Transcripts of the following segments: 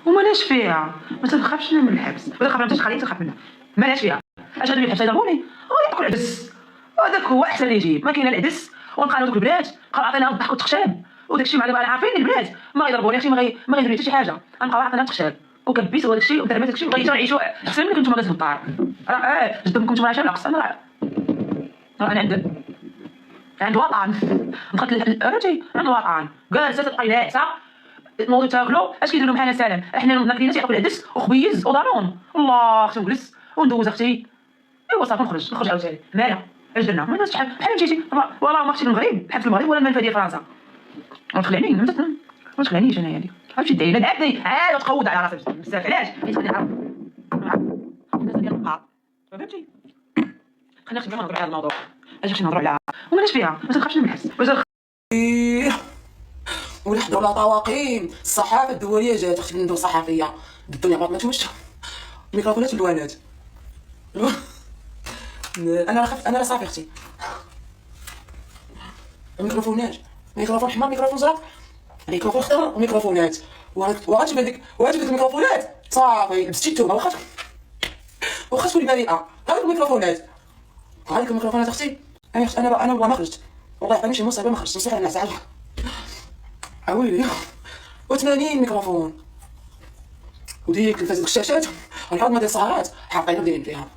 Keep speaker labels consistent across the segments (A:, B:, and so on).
A: ومالاش فيها، ما تنخافش انا من الحبس، ولا تخاف انت خليني تخاف منه، مالاش فيها. اش غادي الحبس يضربوني؟ غادي ياكل العدس، هذاك هو احسن اللي يجيب. ما كاين العدس ونبقى دوك البنات بقاو عطيناهم الضحك والتخشاب وداك الشيء. مع عارفين البنات ما غيضربوني اختي، ما غيديروا حتى شي حاجه، غنبقاو عطيناهم التخشاب وكبيس وداك الشيء ودربات داك الشيء، وغيجيو يعيشوا احسن من كنتو جالسين في الدار. راه جدكم نتوما عايشين ناقص. انا عند وطن دخلت فهمتي، عند وطن جالسه تبقى ناعسه نوضوا تاكلوا. اش كيديروا بحالنا سالم؟ احنا ناكلين تيعطوا العدس وخبيز ودانون. الله اختي نجلس وندوز اختي. ايوا صافي نخرج عاوتاني مالها اش درنا؟ ما درتش بحال مشيتي والله ما مشيت للمغرب بحال في المغرب ولا المنفى ديال فرنسا. ما تخلعنيش ما تخلعنيش انا هذيك عرفتي دايره عاد عاد تقود على راسك بزاف. علاش؟ حيت غادي نعرف الناس ديال النقاط فهمتي. خلينا نختم نهضروا على هذا الموضوع. اجي نمشي نهضروا على ومالاش فيها، ما تنخافش من الحبس.
B: ونحضروا على طواقيم الصحافه الدوليه جات اختي ندوه صحفيه الدنيا ما تمشي الميكروفونات والوانات. انا خفت انا صافي اختي الميكروفونات ميكروفون حمار ميكروفون زرق ميكروفون خضر وميكروفونات وغتجيب هذيك الميكروفونات صافي لبستي التومه واخا تكوني بريئه. هذوك الميكروفونات اختي انا والله ما خرجت والله يعطيني شي مصيبه ما خرجت نصيح الناس عاد اويلي و80 ميكروفون وديك الفازة الشاشات والحوض ديال السهرات حاطين ودايرين فيها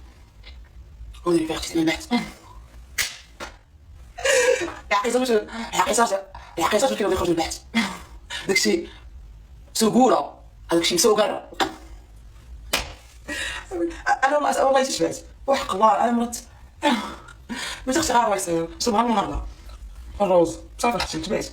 B: وديري فيها اختي البحث. الحقيقه واش كيبغيو يخرجوا البحث داكشي سكوره هذاكشي مسوقر. انا والله تشبعت وحق الله انا مرت ما تخشى غير سبحان الله الروز صافي اختي تبعت.